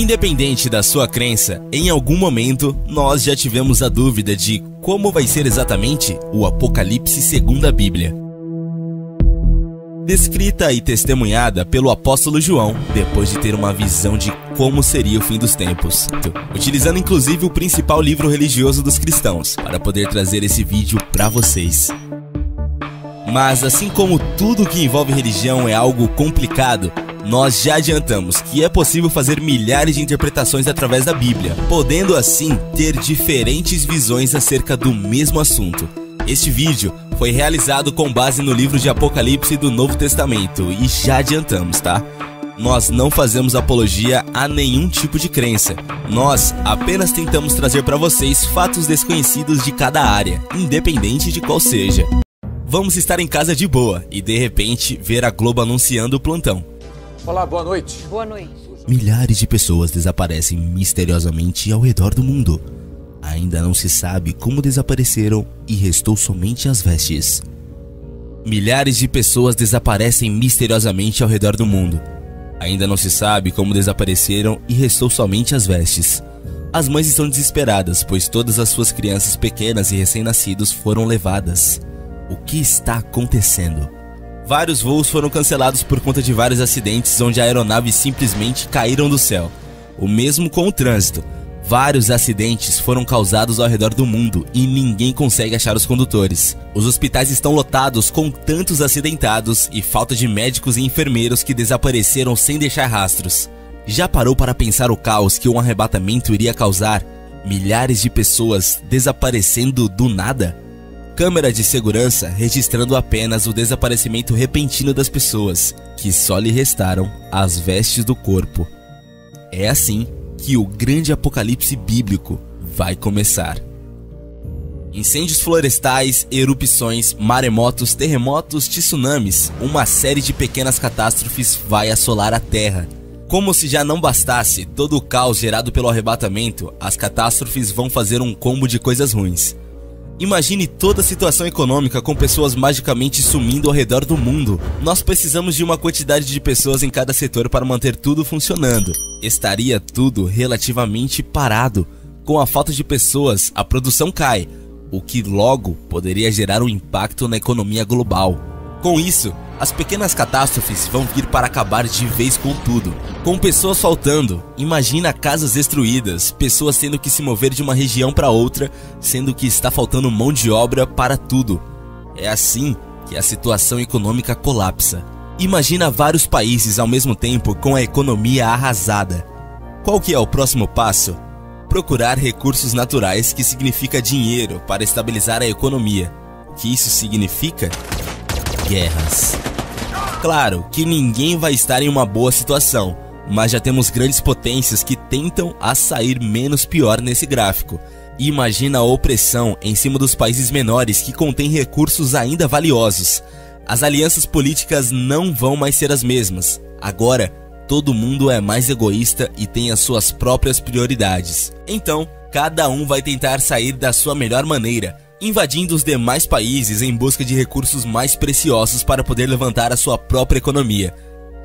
Independente da sua crença, em algum momento nós já tivemos a dúvida de como vai ser exatamente o Apocalipse segundo a Bíblia. Descrita e testemunhada pelo apóstolo João, depois de ter uma visão de como seria o fim dos tempos, utilizando inclusive o principal livro religioso dos cristãos, para poder trazer esse vídeo para vocês. Mas assim como tudo que envolve religião é algo complicado, nós já adiantamos que é possível fazer milhares de interpretações através da Bíblia, podendo assim ter diferentes visões acerca do mesmo assunto. Este vídeo foi realizado com base no livro de Apocalipse do Novo Testamento e já adiantamos, tá? Nós não fazemos apologia a nenhum tipo de crença. Nós apenas tentamos trazer para vocês fatos desconhecidos de cada área, independente de qual seja. Vamos estar em casa de boa e de repente ver a Globo anunciando o plantão. Olá, boa noite. Boa noite. Milhares de pessoas desaparecem misteriosamente ao redor do mundo. Ainda não se sabe como desapareceram e restou somente as vestes. Milhares de pessoas desaparecem misteriosamente ao redor do mundo. Ainda não se sabe como desapareceram e restou somente as vestes. As mães estão desesperadas, pois todas as suas crianças pequenas e recém-nascidos foram levadas. O que está acontecendo? Vários voos foram cancelados por conta de vários acidentes onde aeronaves simplesmente caíram do céu. O mesmo com o trânsito. Vários acidentes foram causados ao redor do mundo e ninguém consegue achar os condutores. Os hospitais estão lotados com tantos acidentados e falta de médicos e enfermeiros que desapareceram sem deixar rastros. Já parou para pensar o caos que um arrebatamento iria causar? Milhares de pessoas desaparecendo do nada? Câmera de segurança registrando apenas o desaparecimento repentino das pessoas, que só lhe restaram as vestes do corpo. É assim que o grande apocalipse bíblico vai começar. Incêndios florestais, erupções, maremotos, terremotos, tsunamis, uma série de pequenas catástrofes vai assolar a Terra. Como se já não bastasse todo o caos gerado pelo arrebatamento, as catástrofes vão fazer um combo de coisas ruins. Imagine toda a situação econômica com pessoas magicamente sumindo ao redor do mundo. Nós precisamos de uma quantidade de pessoas em cada setor para manter tudo funcionando. Estaria tudo relativamente parado. Com a falta de pessoas, a produção cai, o que logo poderia gerar um impacto na economia global. Com isso, as pequenas catástrofes vão vir para acabar de vez com tudo. Com pessoas faltando, imagina casas destruídas, pessoas tendo que se mover de uma região para outra, sendo que está faltando mão de obra para tudo. É assim que a situação econômica colapsa. Imagina vários países ao mesmo tempo com a economia arrasada. Qual que é o próximo passo? Procurar recursos naturais, que significa dinheiro, para estabilizar a economia. O que isso significa? Guerras. Claro que ninguém vai estar em uma boa situação, mas já temos grandes potências que tentam a sair menos pior nesse gráfico. Imagina a opressão em cima dos países menores que contêm recursos ainda valiosos. As alianças políticas não vão mais ser as mesmas. Agora, todo mundo é mais egoísta e tem as suas próprias prioridades. Então, cada um vai tentar sair da sua melhor maneira, invadindo os demais países em busca de recursos mais preciosos para poder levantar a sua própria economia.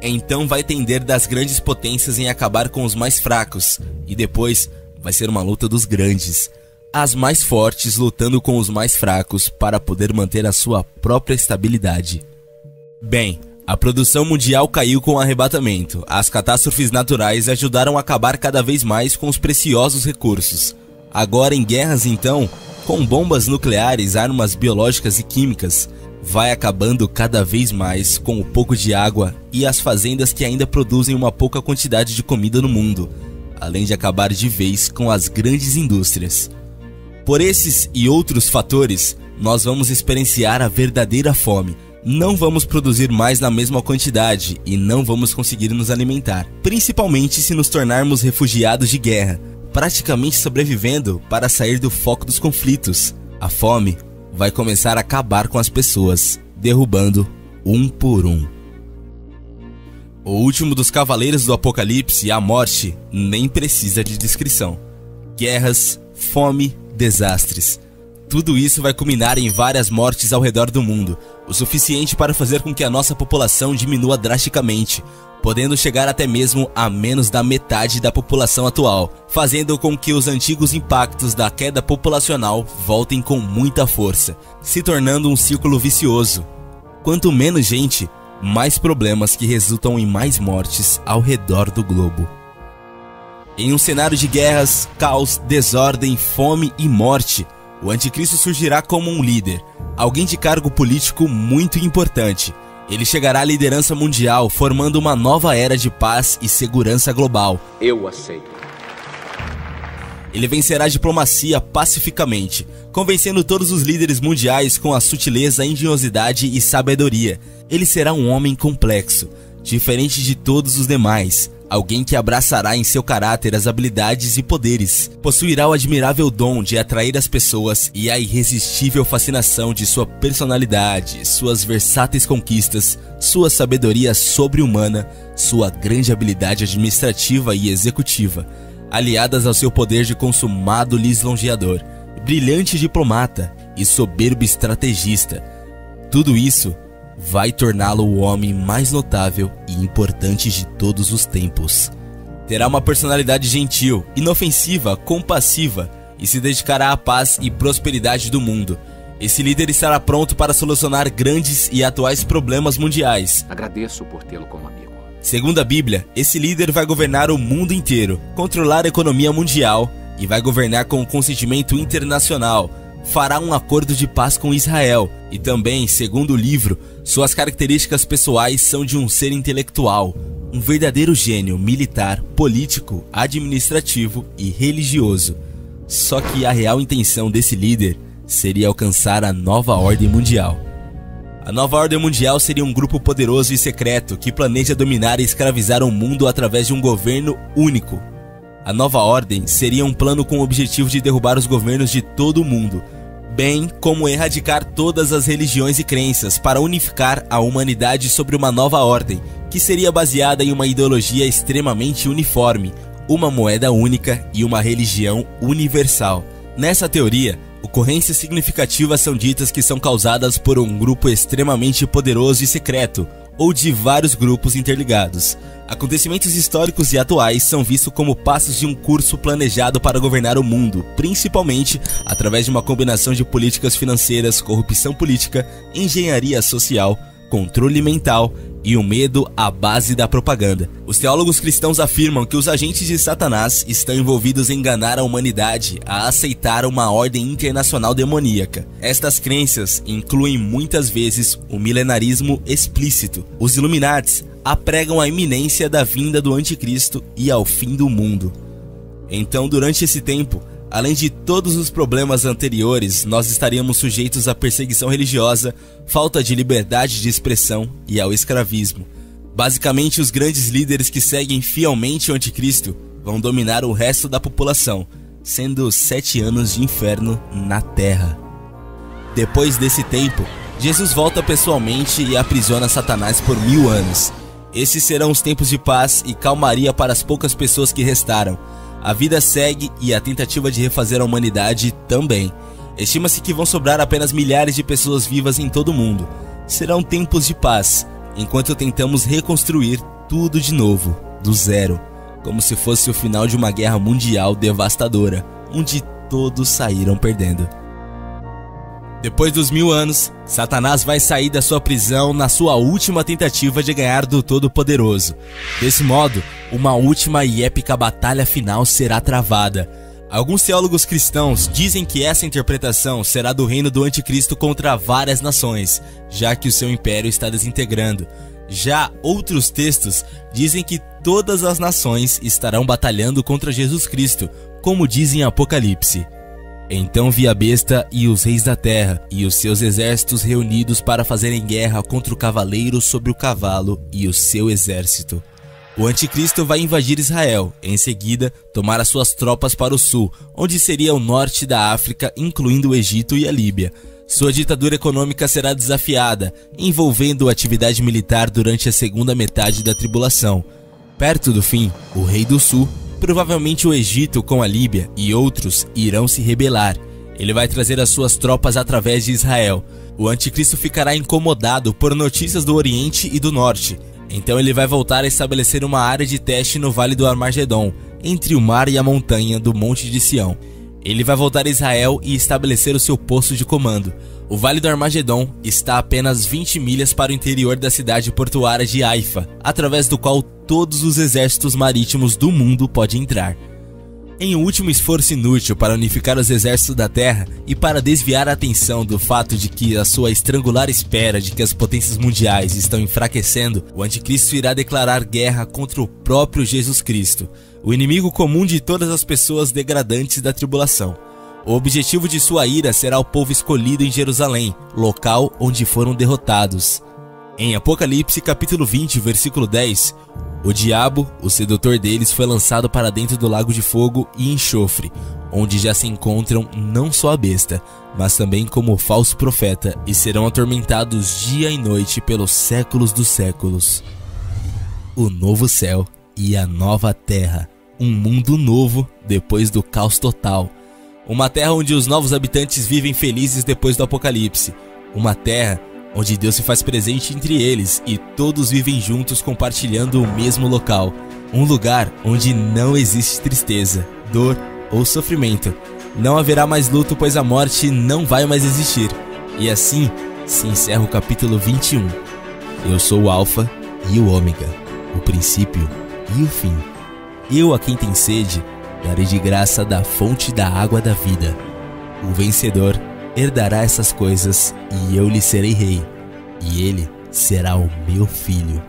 Então vai tender das grandes potências em acabar com os mais fracos, e depois vai ser uma luta dos grandes, as mais fortes lutando com os mais fracos para poder manter a sua própria estabilidade. Bem, a produção mundial caiu com o arrebatamento. As catástrofes naturais ajudaram a acabar cada vez mais com os preciosos recursos. Agora em guerras então, com bombas nucleares, armas biológicas e químicas, vai acabando cada vez mais com o pouco de água e as fazendas que ainda produzem uma pouca quantidade de comida no mundo, além de acabar de vez com as grandes indústrias. Por esses e outros fatores, nós vamos experienciar a verdadeira fome. Não vamos produzir mais na mesma quantidade e não vamos conseguir nos alimentar, principalmente se nos tornarmos refugiados de guerra, praticamente sobrevivendo para sair do foco dos conflitos. A fome vai começar a acabar com as pessoas, derrubando um por um. O último dos cavaleiros do Apocalipse, a morte, nem precisa de descrição. Guerras, fome, desastres. Tudo isso vai culminar em várias mortes ao redor do mundo, o suficiente para fazer com que a nossa população diminua drasticamente, podendo chegar até mesmo a menos da metade da população atual, fazendo com que os antigos impactos da queda populacional voltem com muita força, se tornando um círculo vicioso. Quanto menos gente, mais problemas que resultam em mais mortes ao redor do globo. Em um cenário de guerras, caos, desordem, fome e morte, o anticristo surgirá como um líder, alguém de cargo político muito importante. Ele chegará à liderança mundial, formando uma nova era de paz e segurança global. Eu aceito. Ele vencerá a diplomacia pacificamente, convencendo todos os líderes mundiais com a sutileza, engenhosidade e sabedoria. Ele será um homem complexo, diferente de todos os demais. Alguém que abraçará em seu caráter as habilidades e poderes. Possuirá o admirável dom de atrair as pessoas e a irresistível fascinação de sua personalidade, suas versáteis conquistas, sua sabedoria sobre-humana, sua grande habilidade administrativa e executiva, aliadas ao seu poder de consumado lisonjeador, brilhante diplomata e soberbo estrategista. Tudo isso vai torná-lo o homem mais notável e importante de todos os tempos. Terá uma personalidade gentil, inofensiva, compassiva e se dedicará à paz e prosperidade do mundo. Esse líder estará pronto para solucionar grandes e atuais problemas mundiais. Agradeço por tê-lo como amigo. Segundo a Bíblia, esse líder vai governar o mundo inteiro, controlar a economia mundial e vai governar com o consentimento internacional. Fará um acordo de paz com Israel e também, segundo o livro, suas características pessoais são de um ser intelectual, um verdadeiro gênio militar, político, administrativo e religioso. Só que a real intenção desse líder seria alcançar a nova ordem mundial. A nova ordem mundial seria um grupo poderoso e secreto que planeja dominar e escravizar o mundo através de um governo único. A nova ordem seria um plano com o objetivo de derrubar os governos de todo o mundo, bem como erradicar todas as religiões e crenças para unificar a humanidade sobre uma nova ordem, que seria baseada em uma ideologia extremamente uniforme, uma moeda única e uma religião universal. Nessa teoria, ocorrências significativas são ditas que são causadas por um grupo extremamente poderoso e secreto, ou de vários grupos interligados. Acontecimentos históricos e atuais são vistos como passos de um curso planejado para governar o mundo, principalmente através de uma combinação de políticas financeiras, corrupção política, engenharia social, controle mental e o medo à base da propaganda. Os teólogos cristãos afirmam que os agentes de Satanás estão envolvidos em enganar a humanidade a aceitar uma ordem internacional demoníaca. Estas crenças incluem muitas vezes o milenarismo explícito. Os Illuminates apregam a iminência da vinda do anticristo e ao fim do mundo. Então, durante esse tempo, além de todos os problemas anteriores, nós estaríamos sujeitos à perseguição religiosa, falta de liberdade de expressão e ao escravismo. Basicamente, os grandes líderes que seguem fielmente o anticristo vão dominar o resto da população, sendo 7 anos de inferno na terra. Depois desse tempo, Jesus volta pessoalmente e aprisiona Satanás por 1000 anos. Esses serão os tempos de paz e calmaria para as poucas pessoas que restaram. A vida segue e a tentativa de refazer a humanidade também. Estima-se que vão sobrar apenas milhares de pessoas vivas em todo o mundo. Serão tempos de paz, enquanto tentamos reconstruir tudo de novo, do zero, como se fosse o final de uma guerra mundial devastadora, onde todos saíram perdendo. Depois dos 1000 anos, Satanás vai sair da sua prisão na sua última tentativa de ganhar do Todo-Poderoso. Desse modo, uma última e épica batalha final será travada. Alguns teólogos cristãos dizem que essa interpretação será do reino do anticristo contra várias nações, já que o seu império está desintegrando. Já outros textos dizem que todas as nações estarão batalhando contra Jesus Cristo, como diz em Apocalipse. Então vi a besta e os reis da terra e os seus exércitos reunidos para fazerem guerra contra o cavaleiro sobre o cavalo e o seu exército. O anticristo vai invadir Israel, em seguida tomar as suas tropas para o sul, onde seria o norte da África, incluindo o Egito e a Líbia. Sua ditadura econômica será desafiada, envolvendo atividade militar durante a segunda metade da tribulação. Perto do fim, o rei do sul, provavelmente o Egito com a Líbia e outros, irão se rebelar. Ele vai trazer as suas tropas através de Israel. O anticristo ficará incomodado por notícias do Oriente e do Norte. Então ele vai voltar a estabelecer uma área de teste no Vale do Armagedon, entre o mar e a montanha do Monte de Sião. Ele vai voltar a Israel e estabelecer o seu posto de comando. O Vale do Armagedon está a apenas 20 milhas para o interior da cidade portuária de Haifa, através do qual todos os exércitos marítimos do mundo podem entrar. Em um último esforço inútil para unificar os exércitos da Terra e para desviar a atenção do fato de que a sua estrangular espera de que as potências mundiais estão enfraquecendo, o anticristo irá declarar guerra contra o próprio Jesus Cristo, o inimigo comum de todas as pessoas degradantes da tribulação. O objetivo de sua ira será o povo escolhido em Jerusalém, local onde foram derrotados. Em Apocalipse capítulo 20, versículo 10, o diabo, o sedutor deles, foi lançado para dentro do lago de fogo e enxofre, onde já se encontram não só a besta, mas também como o falso profeta, e serão atormentados dia e noite pelos séculos dos séculos. O novo céu e a nova terra, um mundo novo depois do caos total. Uma terra onde os novos habitantes vivem felizes depois do apocalipse. Uma terra onde Deus se faz presente entre eles e todos vivem juntos compartilhando o mesmo local. Um lugar onde não existe tristeza, dor ou sofrimento. Não haverá mais luto, pois a morte não vai mais existir. E assim se encerra o capítulo 21. Eu sou o Alfa e o Ômega, o princípio e o fim. Eu, a quem tem sede, darei de graça da fonte da água da vida. O vencedor herdará essas coisas, e eu lhe serei rei, e ele será o meu filho.